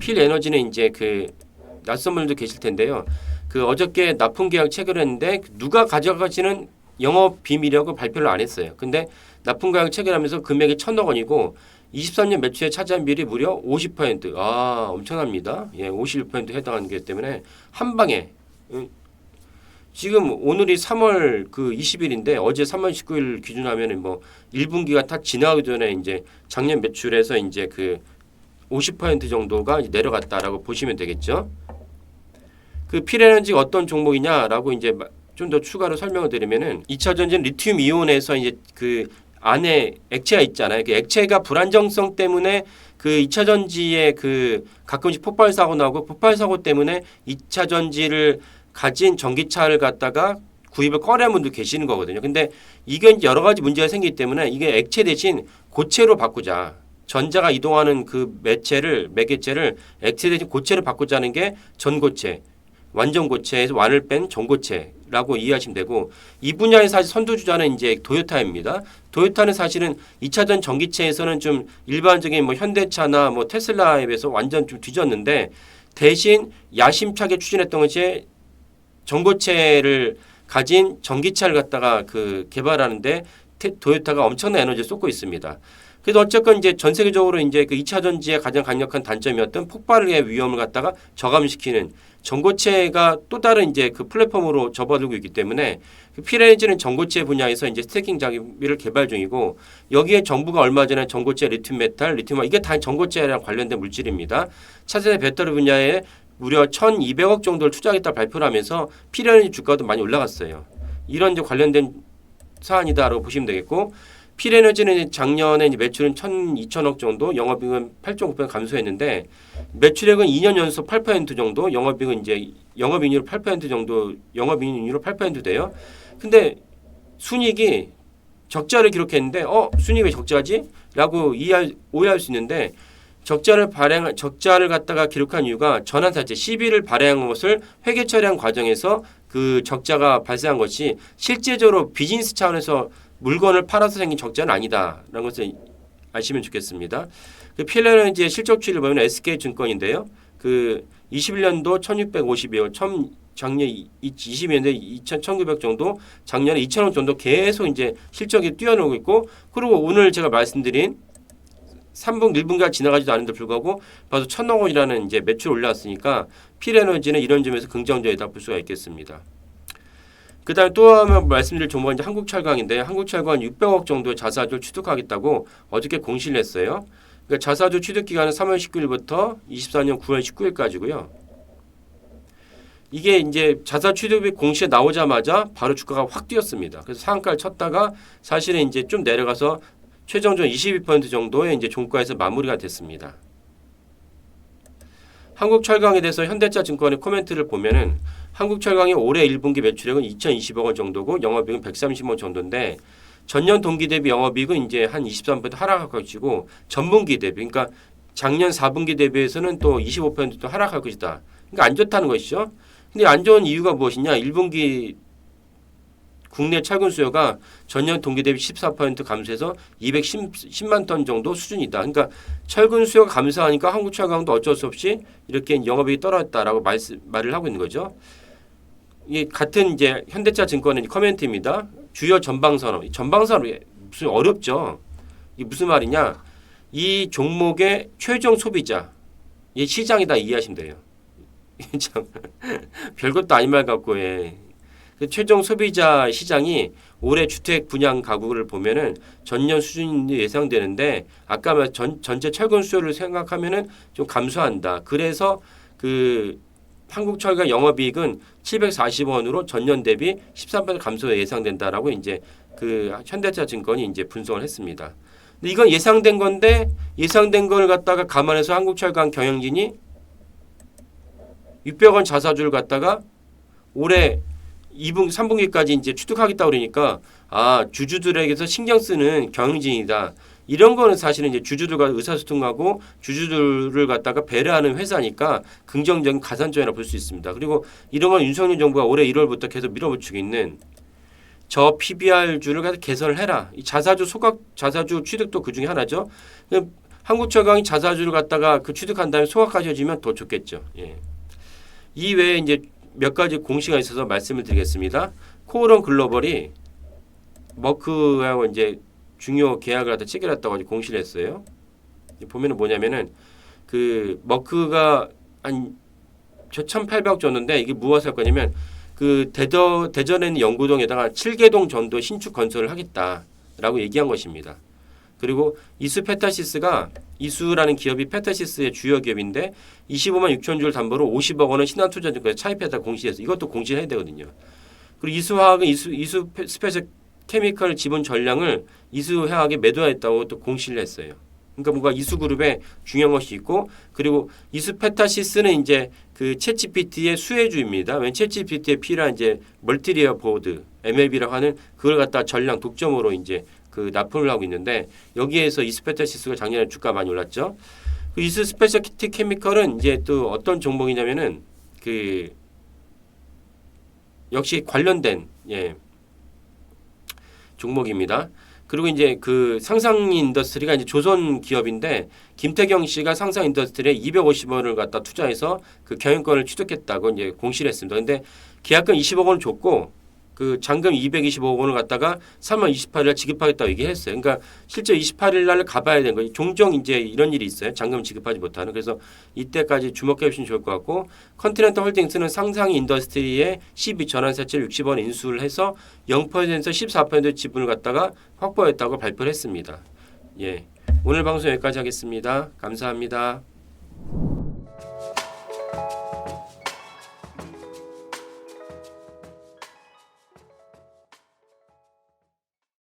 필에너지는 이제 그 낯선 분들도 계실 텐데요. 그 어저께 납품 계약 체결했는데 누가 가져가지는 영업 비밀이라고 발표를 안 했어요. 근데 납품 계약 체결하면서 금액이 1,000억 원이고 23년 매출에 차지한 비율이 무려 50%. 아, 엄청납니다. 예, 51% 해당하는 게 때문에 한 방에 지금 오늘이 3월 그 20일인데 어제 3월 19일 기준하면은 뭐 1분기가 딱 지나기 전에 이제 작년 매출에서 이제 그 50% 정도가 내려갔다라고 보시면 되겠죠. 그 필에너지가 어떤 종목이냐라고 이제 좀 더 추가로 설명을 드리면은 2차 전지는 리튬 이온에서 이제 그 안에 액체가 있잖아요. 그 액체가 불안정성 때문에 그 2차 전지에 그 가끔씩 폭발 사고 나고 폭발 사고 때문에 2차 전지를 가진 전기차를 갖다가 구입을 꺼내는 분도 계시는 거거든요. 근데 이게 여러 가지 문제가 생기기 때문에 이게 액체 대신 고체로 바꾸자. 전자가 이동하는 그 매개체를 액체 대신 고체로 바꾸자는 게 전고체. 완전 고체에서 완을 뺀 전고체라고 이해하시면 되고 이 분야의 사실 선두주자는 이제 도요타입니다. 도요타는 사실은 2차전 전기체에서는 좀 일반적인 뭐 현대차나 뭐 테슬라에 비해서 완전 좀 뒤졌는데 대신 야심차게 추진했던 것이 전고체를 가진 전기차를 갖다가 그 개발하는데 도요타가 엄청난 에너지를 쏟고 있습니다. 그래서 어쨌건 이제 전 세계적으로 이제 그 2차 전지의 가장 강력한 단점이었던 폭발의 위험을 갖다가 저감시키는 전고체가 또 다른 이제 그 플랫폼으로 접어들고 있기 때문에 그 필에너지는 전고체 분야에서 이제 스태킹 장비를 개발 중이고 여기에 정부가 얼마 전에 전고체 리튬 메탈, 리튬 이게 다 전고체랑 관련된 물질입니다. 차세대 배터리 분야에 무려 1,200억 정도를 투자하겠다 발표를 하면서 필에너지 주가도 많이 올라갔어요. 이런 이제 관련된 사안이다라고 보시면 되겠고 필에너지는 작년에 이제 매출은 1,200억 정도, 영업이익은 8.9% 감소했는데 매출액은 2년 연속 8% 정도, 영업이익은 이제 영업이익률 8% 정도, 영업이익률 8% 돼요. 근데 순이익이 적자를 기록했는데 순이익 왜 적자지? 라고 오해할 수 있는데 적자를 갖다가 기록한 이유가 전환사채 CB를 발행한 것을 회계 처리한 과정에서 그 적자가 발생한 것이 실제적으로 비즈니스 차원에서 물건을 팔아서 생긴 적자는 아니다라는 것을 아시면 좋겠습니다. 그 필에너지의 실적 추이를 보면 SK증권인데요. 그 21년도 1,650여, 작년 22년도에 2,900 정도, 작년에 2,000원 정도 계속 이제 실적이 뛰어놀고 있고, 그리고 오늘 제가 말씀드린 3분 1분기가 지나가지도 않은데 불구하고 봐도 1,000억 원이라는 이제 매출 올라왔으니까 필에너지는 이런 점에서 긍정적이다 볼 수가 있겠습니다. 그다음에 또 하나 말씀드릴 종목은 이제 한국철강인데 한국철강은 600억 정도의 자사주를 취득하겠다고 어저께 공시를 했어요. 그러니까 자사주 취득 기간은 3월 19일부터 24년 9월 19일까지고요. 이게 이제 자사 취득이 공시에 나오자마자 바로 주가가 확 뛰었습니다. 그래서 상한가를 쳤다가 사실은 이제 좀 내려가서 최종적으로 22% 정도의 이제 종가에서 마무리가 됐습니다. 한국철강에 대해서 현대차증권의 코멘트를 보면은 한국철강이 올해 1분기 매출액은 2,020억 원 정도고 영업이익은 130억 원 정도인데 전년 동기 대비 영업이익은 이제 한 23% 하락할 것이고 전분기 대비 그러니까 작년 4분기 대비해서는 또 25% 하락할 것이다. 그러니까 안 좋다는 것이죠. 근데 안 좋은 이유가 무엇이냐? 1분기 국내 철근 수요가 전년 동기 대비 14% 감소해서 210만 톤 정도 수준이다. 그러니까 철근 수요가 감소하니까 한국철강도 어쩔 수 없이 이렇게 영업이익이 떨어졌다라고 말을 하고 있는 거죠. 이 같은 이제 현대차 증권의 커멘트입니다. 주요 전방산업 무슨 어렵죠. 이게 무슨 말이냐? 이 종목의 최종 소비자, 이 시장이다 이해하시면 돼요. 참 별것도 아닌 말 같고 그 최종 소비자 시장이 올해 주택 분양 가구를 보면은 전년 수준이 예상되는데 아까 말 전체 철근 수요를 생각하면은 좀 감소한다. 그래서 그 한국철강 영업이익은 740원으로 전년 대비 13% 감소 예상된다라고 이제 그 현대차 증권이 이제 분석을 했습니다. 근데 이건 예상된 건데 예상된 걸 갖다가 감안해서 한국철강 경영진이 600원 자사주를 갖다가 올해 3분기까지 이제 취득하겠다 그러니까 주주들에게서 신경 쓰는 경영진이다. 이런 거는 사실은 이제 주주들과 의사소통하고 주주들을 갖다가 배려하는 회사니까 긍정적인 가산점이라 볼 수 있습니다. 그리고 이런 건 윤석열 정부가 올해 1월부터 계속 밀어붙이고 있는 저 PBR주를 개선을 해라. 이 자사주 취득도 그 중에 하나죠. 한국철강이 자사주를 갖다가 그 취득한 다음에 소각까지 해주면 더 좋겠죠. 예. 이 외에 이제 몇 가지 공시가 있어서 말씀을 드리겠습니다. 코오런 글로벌이 머크하고 이제 중요 계약을 갖다 체결했다고 아주 공시를 했어요. 보면은 뭐냐면은 그 머크가 한 1,800억 줬는데 이게 무엇을 할 거냐면 그 대전에 있는 영구동에다가 7개동 전도 신축 건설을 하겠다라고 얘기한 것입니다. 그리고 이수페타시스가 이수라는 기업이 페타시스의 주요 기업인데 25만 6천 주를 담보로 50억 원은 신한투자증권에 차입했다 공시해서 이것도 공시를 해야 되거든요. 그리고 이수화학은 이수 스페셜 케미컬 지분 전량을 이수화학에 매도했다고 또 공시를 했어요. 그러니까 뭔가 이수그룹에 중요한 것이 있고 그리고 이수페타시스는 이제 그 챗GPT의 수혜주입니다. 왜 챗GPT에 필요한 이제 멀티레이어 보드 MLB라고 하는 그걸 갖다 전량 독점으로 이제 그 납품을 하고 있는데 여기에서 이수페타시스가 작년에 주가 많이 올랐죠. 그 이수 스페셜티 케미컬은 이제 또 어떤 종목이냐면은 그 역시 관련된 종목입니다. 그리고 이제 그 상상 인더스트리가 이제 조선 기업인데 김태경 씨가 상상 인더스트리에 250원을 갖다 투자해서 그 경영권을 취득했다고 이제 공시를 했습니다. 근데 계약금 20억 원을 줬고 그 잔금 225억 원을 갖다가 3월 28일 날 지급하겠다고 얘기했어요. 그러니까 실제 28일 날 가봐야 되는 거예요. 종종 이제 이런 일이 있어요. 잔금 지급하지 못하는. 그래서 이때까지 주목해 주시면 좋을 것 같고 컨티넨탈 홀딩스는 상상이 인더스트리에 12 전환사채를 60원 인수를 해서 0%에서 14% 지분을 갖다가 확보했다고 발표를 했습니다. 예. 오늘 방송 여기까지 하겠습니다. 감사합니다.